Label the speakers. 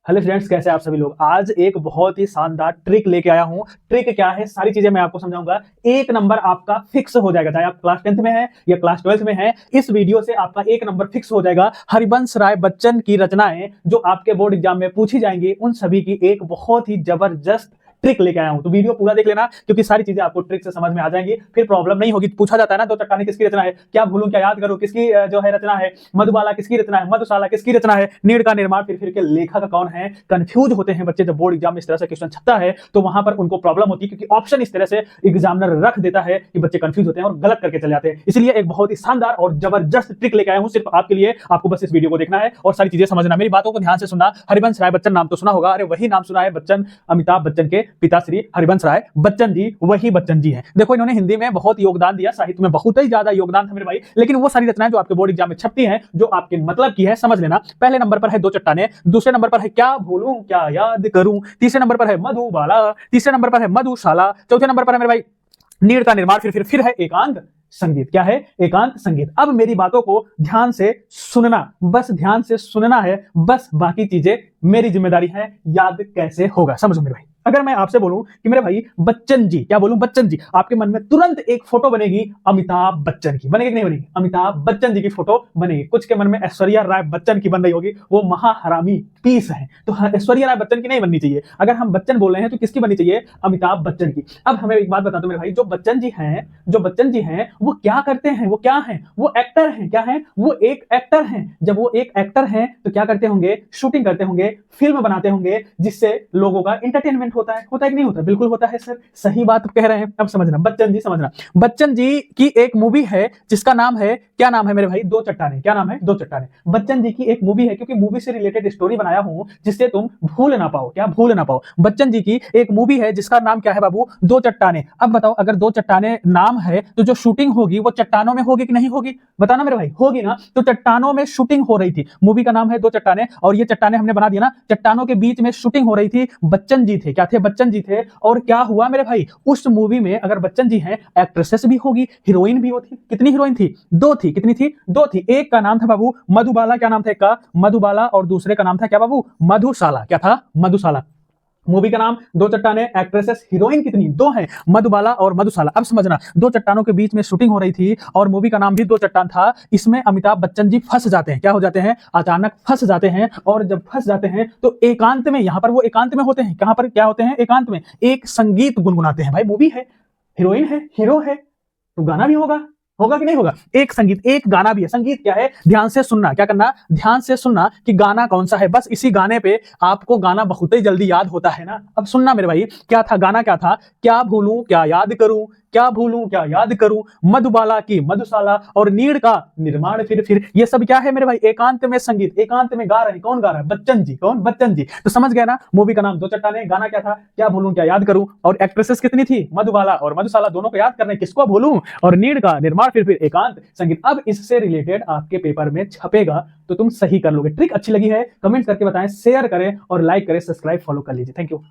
Speaker 1: Hello friends, कैसे आप सभी लोग। आज एक बहुत ही शानदार ट्रिक लेके आया हूं। ट्रिक क्या है, सारी चीजें मैं आपको समझाऊंगा। एक नंबर आपका फिक्स हो जाएगा, चाहे आप क्लास 10th में हैं या क्लास 12th में हैं। इस वीडियो से आपका एक नंबर फिक्स हो जाएगा। हरिवंश राय बच्चन की रचनाएं जो आपके बोर्ड एग्जाम में पूछी जाएंगी, उन सभी की एक बहुत ही जबरदस्त ट्रिक लेके आया हूं। तो वीडियो पूरा देख लेना, क्योंकि सारी चीजें आपको ट्रिक से समझ में आ जाएंगी, फिर प्रॉब्लम नहीं होगी। पूछा जाता है ना, दो चट्टानें किसकी रचना है, क्या भूलूं क्या याद करूं, किसकी जो है रचना है, मधुबाला किसकी रचना है, मधुशाला किसकी रचना है, नीड़ का निर्माण फिर के लेखक कौन है। कंफ्यूज होते हैं बच्चे जब बोर्ड एग्जाम में इस तरह से क्वेश्चन छपता है, तो वहां पर उनको प्रॉब्लम होती है, क्योंकि ऑप्शन इस तरह से एग्जामिनर रख देता है कि बच्चे कंफ्यूज होते हैं और गलत करके चले जाते हैं। इसलिए एक बहुत ही शानदार और जबरदस्त ट्रिक लेके आया हूं सिर्फ आपके लिए। आपको बस इस वीडियो को देखना है और सारी चीजें समझना, मेरी बातों को ध्यान से सुनना। हरिवंश राय बच्चन नाम तो सुना होगा, अरे वही नाम सुना है बच्चन, अमिताभ बच्चन के पिता श्री हरिवंश राय बच्चन जी, वही बच्चन जी हैं। देखो, इन्होंने हिंदी में बहुत योगदान दिया, साहित्य में बहुत ही ज्यादा योगदान था मेरे भाई। लेकिन वो सारी रचनाएं जो आपके बोर्ड एग्जाम में छपती हैं, जो आपके मतलब की है, समझ लेना। पहले नंबर पर है दो चट्टानें, दूसरे नंबर पर है क्या भूलूं क्या याद करूं, तीसरे नंबर पर है मधुबाला, तीसरे नंबर पर है मधुशाला, चौथे नंबर पर है मेरे भाई नीड़ का निर्माण, फिर है एकांत संगीत। क्या है? एकांत संगीत। अब मेरी बातों को ध्यान से सुनना, बस ध्यान से सुनना है, बस बाकी चीजें मेरी जिम्मेदारी है। याद कैसे होगा समझो मेरे भाई। अगर मैं आपसे बोलूं कि मेरे भाई बच्चन जी, क्या बोलूं, बच्चन जी, आपके मन में तुरंत एक फोटो बनेगी अमिताभ बच्चन की। बनेगी कि नहीं बनेगी? अमिताभ बच्चन जी की फोटो बनेगी। कुछ के मन में ऐश्वर्या राय बच्चन की बन रही होगी, वो महाहरामी पीस है, तो ऐश्वर्या राय बच्चन की नहीं बननी चाहिए। अगर हम बच्चन बोल रहे हैं तो किसकी बननी चाहिए? अमिताभ बच्चन की। अब हमें एक बात बता दो मेरे भाई, जो बच्चन जी हैं वो क्या करते हैं, वो क्या हैं? वो एक्टर हैं। क्या हैं? वो एक एक्टर हैं। जब वो एक एक्टर हैं तो क्या करते होंगे? शूटिंग करते होंगे, फिल्म बनाते होंगे, जिससे लोगों का एंटरटेनमेंट होता है कि नहीं होता? बिल्कुल होता है सर, सही बात कह रहे हैं। अब समझना, बच्चन जी समझना। बच्चन जी की एक मूवी है जिसका नाम है, क्या नाम है मेरे भाई? दो चट्टानें। क्या नाम है? दो चट्टानें। बच्चन जी की एक मूवी है, क्योंकि मूवी से रिलेटेड स्टोरी बनाया हूं जिससे तुम भूल ना पाओ। क्या भूल ना पाओ? बच्चन जी की एक मूवी है जिसका नाम क्या है बाबू? दो चट्टानें। अब बताओ, अगर दो चट्टानें नाम है तो जो शूटिंग होगी वो चट्टानों में होगी कि नहीं होगी? बताना मेरे भाई, होगी ना? तो चट्टानों में शूटिंग हो रही थी, मूवी का नाम है दो चट्टानें, और ये चट्टानें हमने बना दिया ना, चट्टानों के बीच में शूटिंग हो रही थी। बच्चन जी थे। क्या थे? बच्चन जी थे। और क्या हुआ मेरे भाई, उस मूवी में अगर बच्चन जी हैं, एक्ट्रेसेस भी होगी, हीरोइन भी होती। कितनी हीरोइन थी? दो थी। कितनी थी? दो थी। एक का नाम था बाबू मधुबाला। क्या नाम था एक का? मधुबाला। और दूसरे का नाम था क्या बाबू? मधुशाला। क्या था? मधुशाला। मूवी का नाम दो चट्टानें, एक्ट्रेसेस हीरोइन कितनी? दो हैं, मधुबाला और मधुशाला। अब समझना, दो चट्टानों के बीच में शूटिंग हो रही थी और मूवी का नाम भी दो चट्टान था। इसमें अमिताभ बच्चन जी फंस जाते हैं। क्या हो जाते हैं? अचानक फंस जाते हैं। और जब फंस जाते हैं तो एकांत में, यहां पर वो एकांत में होते हैं। कहां पर क्या होते हैं? एकांत में एक संगीत गुनगुनाते हैं। भाई मूवी है, हीरोइन है, हीरो है, तो गाना भी होगा। होगा कि नहीं होगा? एक संगीत, एक गाना भी है। संगीत क्या है? ध्यान से सुनना। क्या करना? ध्यान से सुनना कि गाना कौन सा है। बस इसी गाने पे आपको गाना बहुत ही जल्दी याद होता है ना। अब सुनना मेरे भाई, क्या था गाना? क्या था? क्या भूलूं क्या याद करूं, क्या भूलूं क्या याद करूं, मधुबाला की मधुशाला और नीड़ का निर्माण, फिर ये सब क्या है मेरे भाई? एकांत में संगीत। एकांत में गा रहे हैं। कौन गा रहा है? बच्चन जी। कौन? बच्चन जी। तो समझ गए ना, मूवी का नाम दो चट्टानें, गाना क्या था? क्या भूलूं क्या याद करूं, और एक्ट्रेसेस कितनी थी? मधुबाला और मधुशाला। दोनों को याद करना है, किसको भूलूं, और नीड़ का निर्माण, फिर एकांत संगीत। अब इससे रिलेटेड आपके पेपर में छपेगा तो तुम सही कर लोगे। ट्रिक अच्छी लगी है? कमेंट करके बताएं, शेयर करें और लाइक करें, सब्सक्राइब फॉलो कर लीजिए। Thank you.